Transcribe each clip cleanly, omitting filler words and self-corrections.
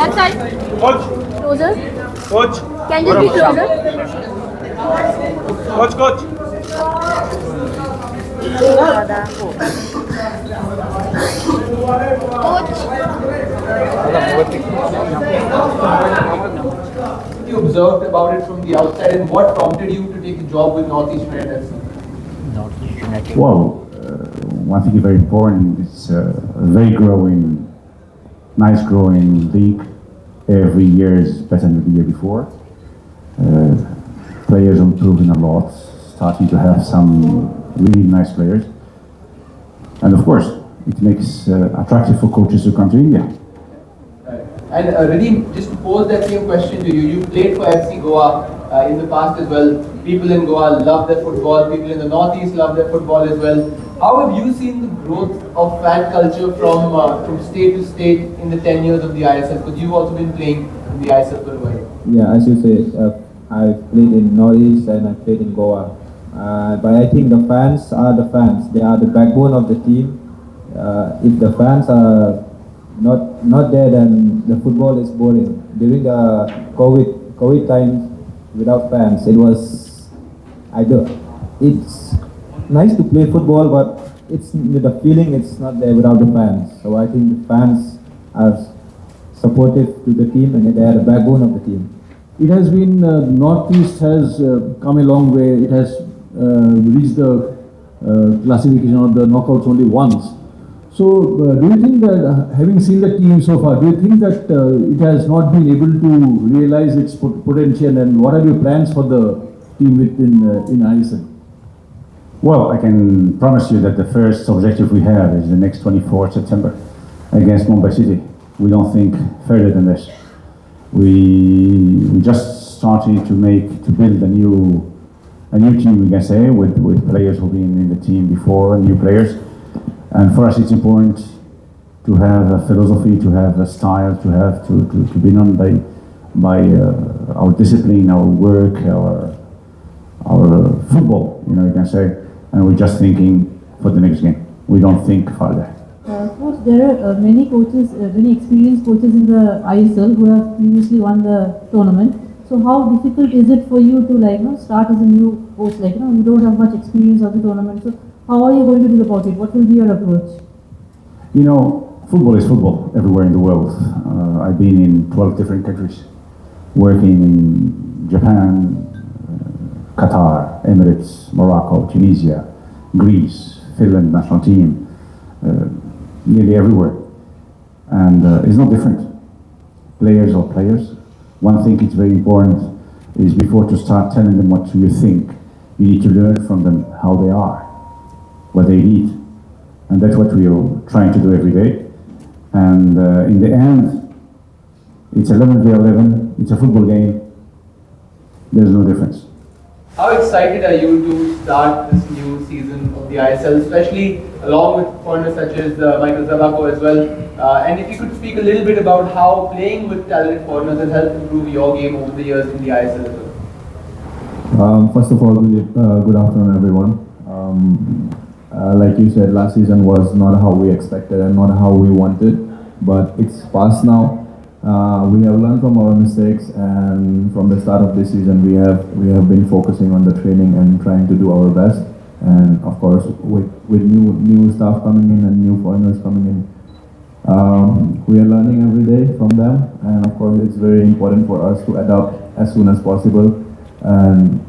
That side. Coach. Closer. Coach. Can you just be closer? Coach. You observed about it from the outside, and what prompted you to take the job with Northeast United FC? Well, one thing is very important. It's a very nice growing league. Every year is better than the year before. Players are improving a lot, starting to have some really nice players. And of course, it makes attractive for coaches to come to India. And Redeem, just to pose that same question to you, you played for FC Goa in the past as well. People in Goa love their football, people in the Northeast love their football as well. How have you seen the growth of fan culture from state to state in the 10 years of the ISL? Because you've also been playing in the ISL for a while. Yeah, as you say, I've played in Northeast and I played in Goa. But I think the fans are the fans. They are the backbone of the team. If the fans are not there, then the football is boring. During the COVID times, without fans, it's nice to play football, but the feeling it's not there without the fans. So I think the fans are supportive to the team and they are the backbone of the team. It has been, Northeast has come a long way. It has reached the classification of the knockouts only once. So do you think that, having seen the team so far, do you think that it has not been able to realize its potential, and what are your plans for the team in ISL? Well, I can promise you that the first objective we have is the next 24th September against Mumbai City. We don't think further than this. We just started to build a new team, we can say, with players who've been in the team before, new players. And for us, it's important to have a philosophy, to have a style, to be known by our discipline, our work, our football, you can say. And we're just thinking for the next game. We don't think further. Coach, there are many coaches, many experienced coaches in the ISL who have previously won the tournament. So how difficult is it for you to start as a new coach? You don't have much experience of the tournament. So how are you going to do about it? What will be your approach? Football is football everywhere in the world. I've been in 12 different countries, working in Japan, Qatar, Emirates, Morocco, Tunisia, Greece, Finland national team, nearly everywhere. And it's not different. Players are players. One thing it's very important is before to start telling them what you think, you need to learn from them how they are, what they eat. And that's what we are trying to do every day. And in the end, it's 11v11, it's a football game. There's no difference. How excited are you to start this new season of the ISL, especially along with foreigners such as Michael Zabaco as well? And if you could speak a little bit about how playing with talented foreigners has helped improve your game over the years in the ISL as well. First of all, good afternoon, everyone. Like you said, last season was not how we expected and not how we wanted, but it's past now. We have learned from our mistakes, and from the start of this season, we have been focusing on the training and trying to do our best. And of course, with new staff coming in and new foreigners coming in, we are learning every day from them. And of course, it's very important for us to adapt as soon as possible. And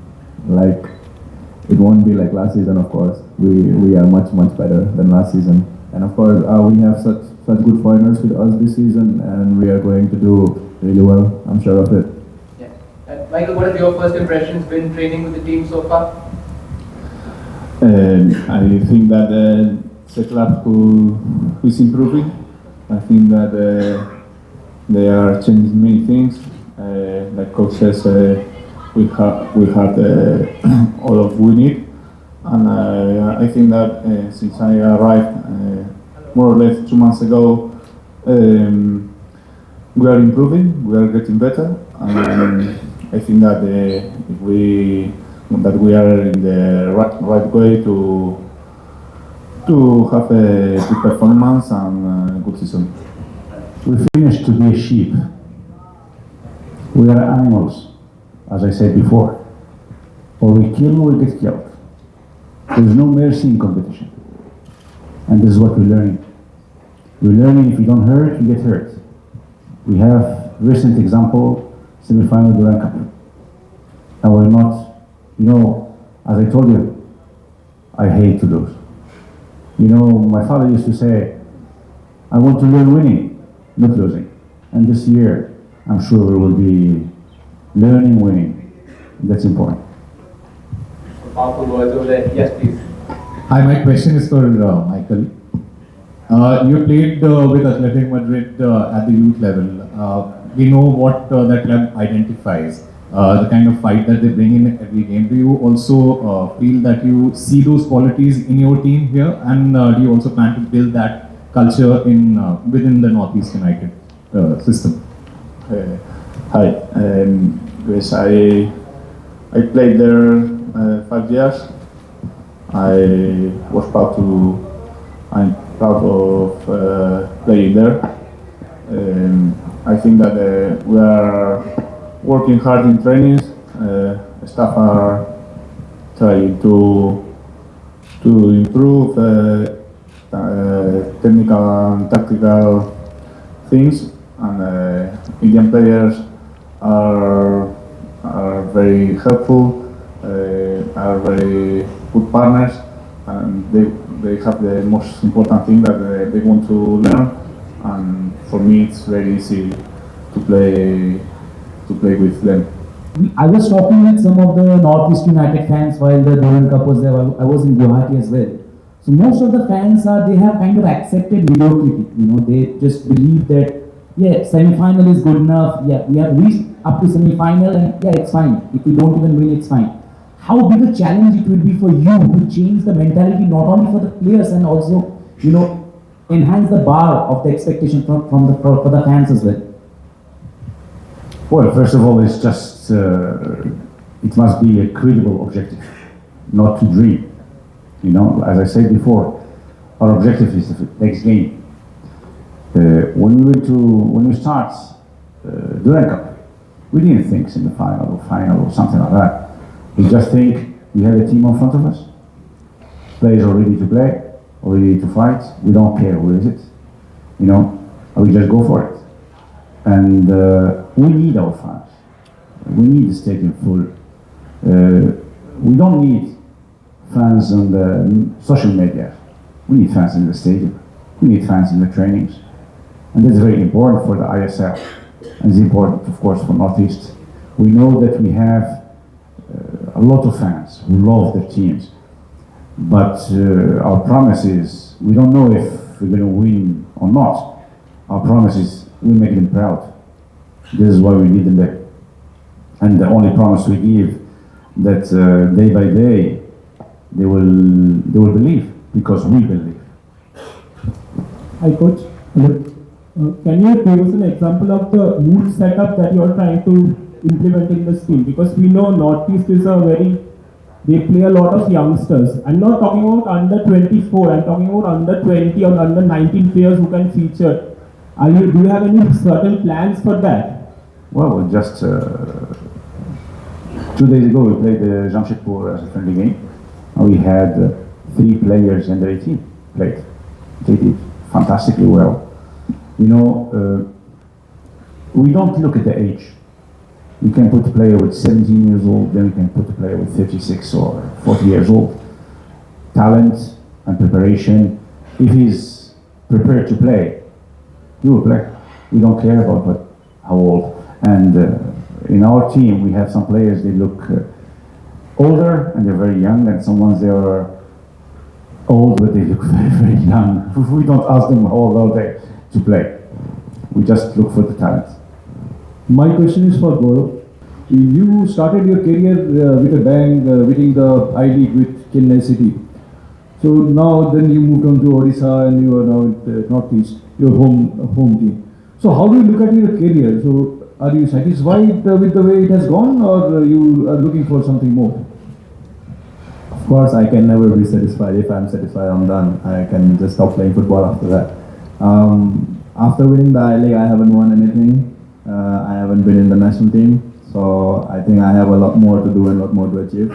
it won't be like last season. Of course, we are much better than last season. And of course, we have such good foreigners with us this season, and we are going to do really well. I'm sure of it. Yeah. Michael, what have your first impressions been training with the team so far? I think that it's a club who is improving. I think that they are changing many things. Like coach says, we have all of we need, and I think that since I arrived more or less 2 months ago, we are improving, we are getting better, and I think that we are in the right way to have a good performance and a good season. We finished to be a sheep We are animals, as I said before. Or we kill or we get killed. There's no mercy in competition. And this is what we're learning. We're learning if you don't hurt, you get hurt. We have recent example, semi-final Durand Cup. And we're not, as I told you, I hate to lose. My father used to say, I want to learn winning, not losing. And this year, I'm sure we will be learning winning. That's important. Powerful words over there. Yes, please. Hi, my question is for Michael. You played with Athletic Madrid at the youth level. We know what that club identifies, the kind of fight that they bring in every game. Do you also feel that you see those qualities in your team here, and do you also plan to build that culture in within the Northeast United system? Hi. Yes, I played there 5 years. I'm proud of playing there. I think that we are working hard in trainings. Staff are trying to improve technical and tactical things, and Indian players are very helpful, are very good partners, and they have the most important thing that they want to learn. And for me, it's very easy to play with them. I was talking with some of the Northeast United fans while the Durand Cup was there. I was in Guwahati as well. So most of the fans they have kind of accepted mediocrity. They just believe that, yeah, semi-final is good enough. Yeah, we have reached up to semi-final, and yeah, it's fine. If we don't even win, it's fine. How big a challenge it will be for you to change the mentality not only for the players and also, enhance the bar of the expectation for the fans as well? Well, first of all, it's just, it must be a credible objective, not to dream. As I said before, our objective is the next game. When we start Durand Cup, we didn't think semi-final or something like that. We just think we have a team in front of us. Players are ready to play, are ready to fight. We don't care who is it, and we just go for it. And we need our fans. We need the stadium full. We don't need fans on the social media. We need fans in the stadium. We need fans in the trainings. And that's very important for the ISL. And it's important, of course, for Northeast. We know that we have a lot of fans who love their teams. But our promise is, we don't know if we're going to win or not. Our promise is, we make them proud. This is why we need them there. And the only promise we give, that day by day, they will believe, because we believe. Hi, Coach. Hello. Can you give us an example of the youth setup that you are trying to implement in this team? Because we know Northeast is they play a lot of youngsters. I'm not talking about under 24, I'm talking about under 20 or under 19 players who can feature. Do you have any certain plans for that? Well, just 2 days ago we played Jamshedpur as a friendly game. We had 3 players under 18 played. They did fantastically well. We don't look at the age. We can put a player with 17 years old, then we can put a player with 36 or 40 years old. Talent and preparation. If he's prepared to play, he will play. We don't care about how old. And in our team, we have some players, they look older and they're very young, and some ones they are old but they look very, very young. We don't ask them all day to play. We just look for the talent. My question is for Gaurav. You started your career with a bang, winning the I-League with Chennai City. So now then you moved on to Odisha and you are now at Northeast, your home team. So how do you look at your career? So are you satisfied with the way it has gone, or you are looking for something more? Of course, I can never be satisfied. If I'm satisfied, I'm done. I can just stop playing football after that. After winning the I-League, I haven't won anything. I haven't been in the national team, so I think I have a lot more to do and a lot more to achieve.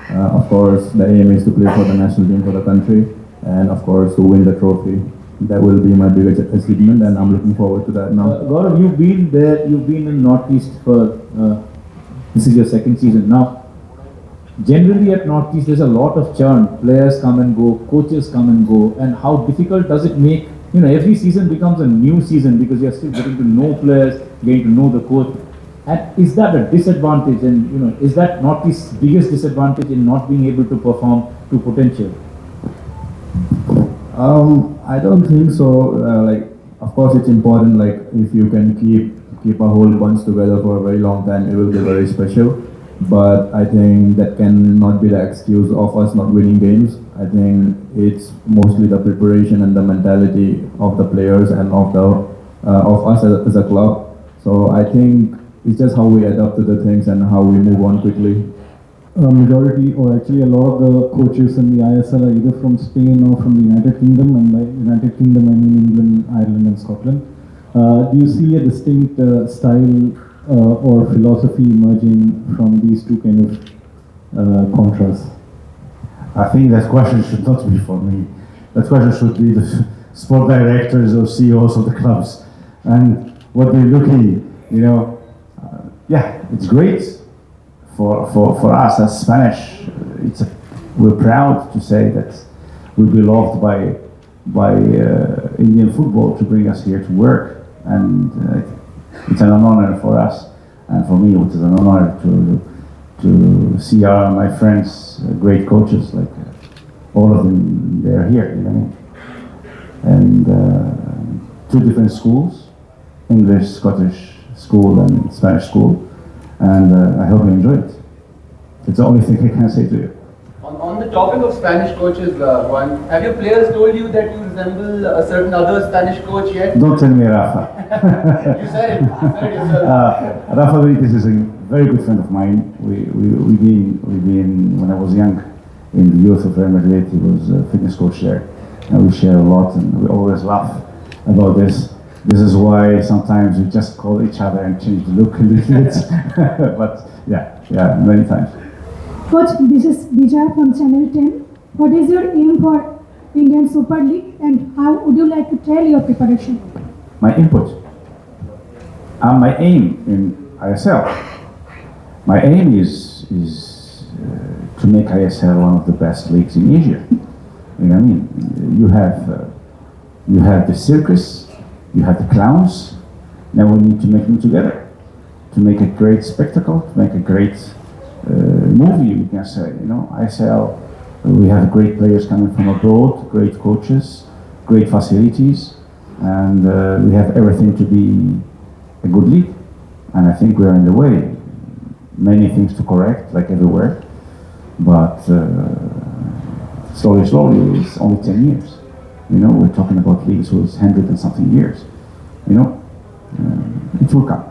Of course, the aim is to play for the national team for the country, and of course to win the trophy. That will be my biggest achievement, and I'm looking forward to that now. Gaurav, you've been there, you've been in Northeast for, this is your second season now. Generally at Northeast there's a lot of churn, players come and go, coaches come and go, and how difficult does it make, every season becomes a new season because you're still getting to know players, getting to know the coach. And is that a disadvantage, and is that Northeast's biggest disadvantage in not being able to perform to potential? I don't think so. Of course, it's important. Like, if you can keep a whole bunch together for a very long time, it will be very special. But I think that cannot be the excuse of us not winning games. I think it's mostly the preparation and the mentality of the players and of us as a club. So I think it's just how we adapt to the things and how we move on quickly. A majority, or actually a lot of the coaches in the ISL are either from Spain or from the United Kingdom, and by United Kingdom I mean England, Ireland and Scotland. Do you see a distinct style or philosophy emerging from these two kind of contrasts? I think that question should not be for me. That question should be the sport directors or CEOs of the clubs. And what they're looking, it's great for us as Spanish. We're proud to say that we'll be loved by Indian football to bring us here to work. And it's an honor for us, and for me it is an honor to see my friends, great coaches, like all of them, they're here, and two different schools, English, Scottish school and Spanish school, and I hope you enjoy it. It's the only thing I can say to you. On the topic of Spanish coaches, Juan, have your players told you that you resemble a certain other Spanish coach yet? Don't tell me Rafa. You said it. You said it yourself. Rafa Benitez is a very good friend of mine. We've been when I was young in the youth of Real Madrid. He was a fitness coach there, and we share a lot, and we always laugh about this. This is why sometimes we just call each other and change the look a little bit. But yeah, many times. Coach, this is Vijay from Channel 10. What is your aim for Indian Super League, and how would you like to tell your preparation? My input. My aim in ISL. My aim is to make ISL one of the best leagues in Asia. You know what I mean? You have the circus, you have the clowns. Now we need to make them together to make a great spectacle, to make a great movie, we can say. ISL, we have great players coming from abroad, great coaches, great facilities, and we have everything to be a good league. And I think we are in the way. Many things to correct, like everywhere, but slowly, it's only 10 years. We're talking about leagues with 100 and something years. It will come.